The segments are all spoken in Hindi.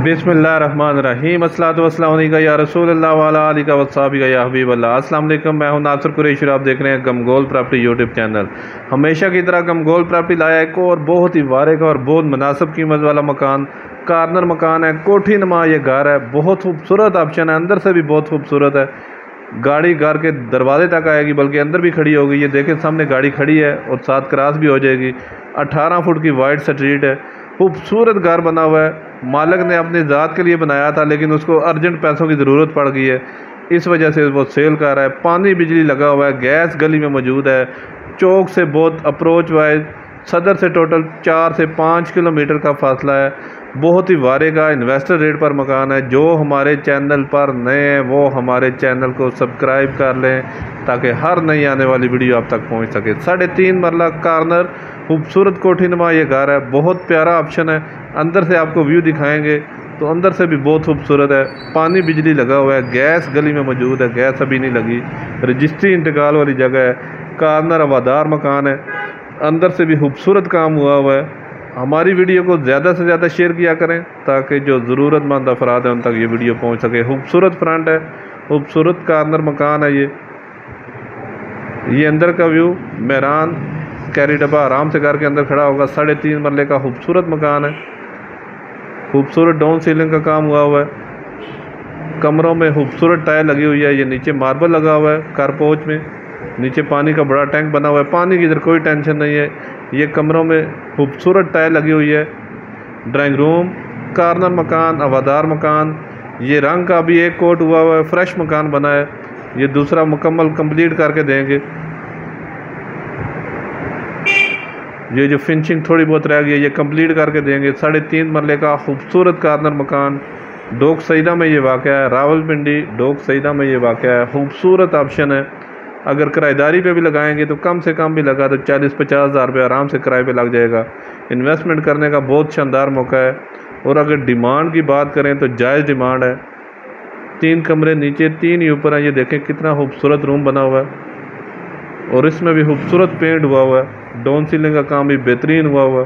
बिस्मिल्लाहिर्रहमानिर्रहीम अस्सलातु वस्सलामु अलैका या रसूलल्लाह व अला आलिका व अस्हाबिका या हबीबल्लाह। अस्सलाम वालेकुम, मैं हूं नासिर कुरैशी। आप देख रहे हैं गमगोल प्रॉपर्टी यूट्यूब चैनल। हमेशा की तरह गमगोल प्रॉपर्टी लाया एक और बहुत ही वारे का और बहुत मुनासिब कीमत वाला मकान, कार्नर मकान है, कोठी नुमा ये घर है। बहुत खूबसूरत ऑप्शन है, अंदर से भी बहुत खूबसूरत है। गाड़ी घर के दरवाजे तक आएगी, बल्कि अंदर भी खड़ी होगी। ये देखें सामने गाड़ी खड़ी है और साथ क्रॉस भी हो जाएगी। 18 फुट की वाइड स्ट्रीट है, खूबसूरत घर बना हुआ है। मालिक ने अपनी ज़ात के लिए बनाया था, लेकिन उसको अर्जेंट पैसों की ज़रूरत पड़ गई है, इस वजह से वो सेल कर रहा है। पानी बिजली लगा हुआ है, गैस गली में मौजूद है। चौक से बहुत अप्रोच वाइज, सदर से टोटल 4 से 5 किलोमीटर का फासला है। बहुत ही वारे का इन्वेस्टर रेट पर मकान है। जो हमारे चैनल पर नए हैं वो हमारे चैनल को सब्सक्राइब कर लें, ताकि हर नई आने वाली वीडियो आप तक पहुंच सके। 3.5 मरला कार्नर खूबसूरत कोठी नुमा ये घर है, बहुत प्यारा ऑप्शन है। अंदर से आपको व्यू दिखाएंगे तो अंदर से भी बहुत खूबसूरत है। पानी बिजली लगा हुआ है, गैस गली में मौजूद है, गैस अभी नहीं लगी। रजिस्ट्री इंतकाल वाली जगह है। कार्नर हवादार मकान है, अंदर से भी खूबसूरत काम हुआ है। हमारी वीडियो को ज़्यादा से ज़्यादा शेयर किया करें, ताकि जो ज़रूरतमंद अफराद हैं उन तक ये वीडियो पहुंच सके। खूबसूरत फ्रंट है, खूबसूरत कार्नर मकान है ये अंदर का व्यू। मेहरान कैरी डब्बा आराम से घर के अंदर खड़ा होगा। 3.5 मरले का खूबसूरत मकान है। खूबसूरत डाउन सीलिंग का काम हुआ है। कमरों में खूबसूरत टाइल लगी हुई है। ये नीचे मार्बल लगा हुआ है। कारपोच में नीचे पानी का बड़ा टैंक बना हुआ है। पानी की इधर कोई टेंशन नहीं है। ये कमरों में खूबसूरत टाइल लगी हुई है। ड्राइंग रूम, कार्नर मकान, हवादार मकान। ये रंग का भी एक कोट हुआ है, फ्रेश मकान बना है। ये दूसरा मुकम्मल कंप्लीट करके देंगे। ये जो फिनिशिंग थोड़ी बहुत रह गई है ये कंप्लीट करके देंगे। 3.5 मरले का खूबसूरत कार्नर मकान डोक सईदा में ये वाक़या है। रावलपिंडी डोक सईदा में ये वाक़या है। खूबसूरत ऑप्शन है। अगर किराएदारी पे भी लगाएंगे तो कम से कम भी लगा तो 40-50 हज़ार रुपये आराम से किराए पे लग जाएगा। इन्वेस्टमेंट करने का बहुत शानदार मौका है। और अगर डिमांड की बात करें तो जायज़ डिमांड है। 3 कमरे नीचे, 3 ही ऊपर हैं। ये देखें कितना खूबसूरत रूम बना हुआ है, और इसमें भी खूबसूरत पेंट हुआ है। डाउन सीलिंग का काम भी बेहतरीन हुआ है।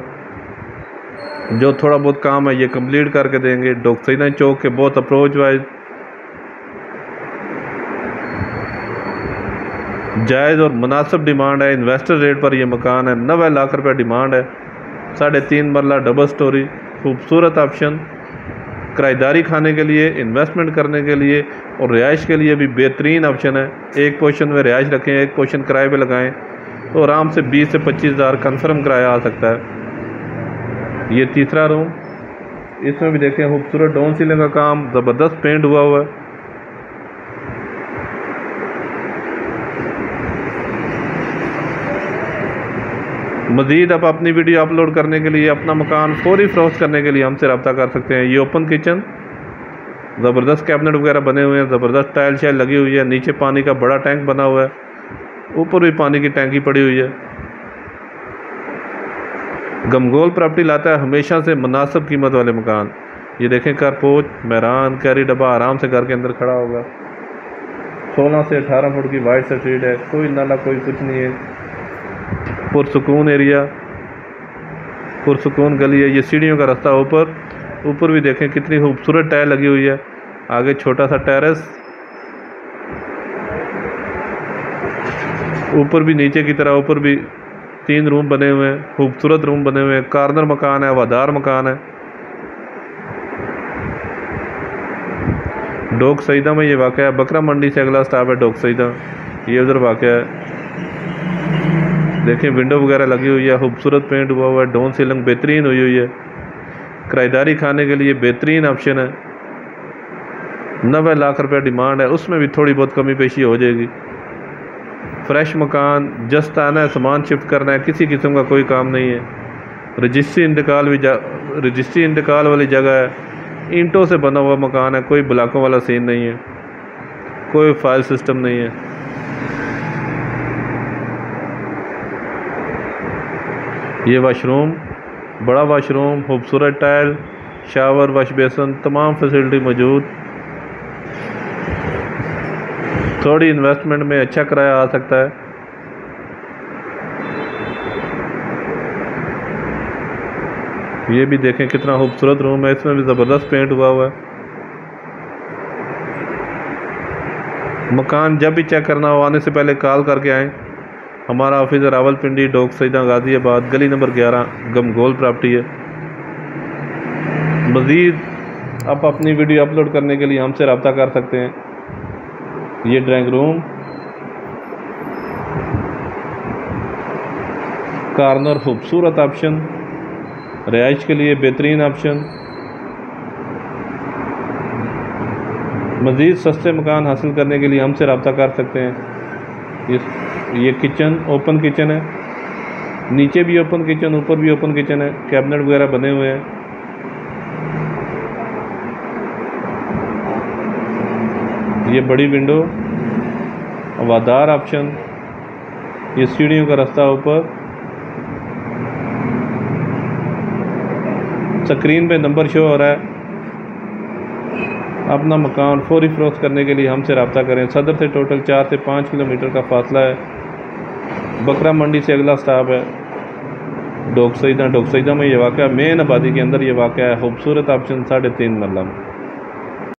जो थोड़ा बहुत काम है ये कंप्लीट करके देंगे। डोक सईदा चौक के बहुत अप्रोच वाइज जायज़ और मुनासिब डिमांड है। इन्वेस्टर रेट पर यह मकान है। 90 लाख रुपये डिमांड है। 3.5 मरला डबल स्टोरी खूबसूरत ऑप्शन। किराएदारी खाने के लिए, इन्वेस्टमेंट करने के लिए और रिहाइश के लिए भी बेहतरीन ऑप्शन है। एक पोर्शन में रिहाइश रखें, एक पोर्शन किराए पे लगाएं तो आराम से 20 से 25 हज़ार कन्फर्म किराया आ सकता है। ये तीसरा रूम, इसमें भी देखें खूबसूरत डाउन सीलिंग का काम, ज़बरदस्त पेंट हुआ है। मज़ीद आप अपनी वीडियो अपलोड करने के लिए, अपना मकान फौरी फरोख्त करने के लिए हमसे रब्ता कर सकते हैं। ये ओपन किचन, ज़बरदस्त कैबिनेट वगैरह बने हुए हैं, ज़बरदस्त टाइल शाइल लगी हुई है। नीचे पानी का बड़ा टैंक बना हुआ है, ऊपर भी पानी की टैंकी पड़ी हुई है। गमगोल प्रॉपर्टी लाता है हमेशा से मुनासिब कीमत वाले मकान। ये देखें कारपोच, मेहरान कैरी डब्बा आराम से घर के अंदर खड़ा होगा। 16 से 18 फुट की वाइड स्ट्रीट है, कोई नाला कोई कुछ नहीं है। पुरसुकून एरिया, पुरसुकून गली है। ये सीढ़ियों का रास्ता ऊपर भी देखें कितनी खूबसूरत टाइल लगी हुई है। आगे छोटा सा टेरेस, ऊपर भी नीचे की तरह ऊपर भी 3 रूम बने हुए हैं, खूबसूरत रूम बने हुए हैं। कार्नर मकान है, हवादार मकान है। डोक सईदा में ये वाक़या है। बकरा मंडी से अगला स्टॉप है डोक सईदा, ये उधर वाक़या है। देखें विंडो वगैरह लगी हुई है, खूबसूरत पेंट हुआ है। डाउन सीलिंग बेहतरीन हुई है। किराएदारी खाने के लिए बेहतरीन ऑप्शन है। 90 लाख रुपये डिमांड है, उसमें भी थोड़ी बहुत कमी पेशी हो जाएगी। फ्रेश मकान, जस्ट आना है, सामान शिफ्ट करना है, किसी किस्म का कोई काम नहीं है। रजिस्ट्री इंतकाल वाली जगह है। ईंटों से बना हुआ मकान है, कोई ब्लॉकों वाला सीन नहीं है, कोई फाइल सिस्टम नहीं है। ये वाशरूम, बड़ा वाशरूम, खूबसूरत टाइल, शावर, वॉश बेसन, तमाम फैसिलिटी मौजूद। थोड़ी इन्वेस्टमेंट में अच्छा किराया आ सकता है। ये भी देखें कितना खूबसूरत रूम है, इसमें भी ज़बरदस्त पेंट हुआ हुआ है। मकान जब भी चेक करना हो आने से पहले कॉल करके आएँ। हमारा ऑफिस रावलपिंडी, डोक सईदा, गाज़ियाबाद, गली नंबर 11, गमगोल प्रॉपर्टी है। मज़ीद आप अपनी वीडियो अपलोड करने के लिए हमसे रब्ता कर सकते हैं। ये ड्राइंग रूम, कॉर्नर खूबसूरत ऑप्शन, रिहाइश के लिए बेहतरीन ऑप्शन। मज़ीद सस्ते मकान हासिल करने के लिए हमसे रब्ता कर सकते हैं। ये किचन, ओपन किचन है, नीचे भी ओपन किचन, ऊपर भी ओपन किचन है, कैबिनेट वगैरह बने हुए हैं। ये बड़ी विंडो, हवादार ऑप्शन, ये सीढ़ियों का रास्ता ऊपर, स्क्रीन पे नंबर शो हो रहा है। अपना मकान फौरी फरोख्त करने के लिए हमसे रब्ता करें। सदर से टोटल 4 से 5 किलोमीटर का फासला है। बकरा मंडी से अगला स्टॉप है डोक सईदा। डोक सईदा में ये वाक़या मेन आबादी के अंदर ये वाक़या है। खूबसूरत ऑप्शन 3.5 मरला में।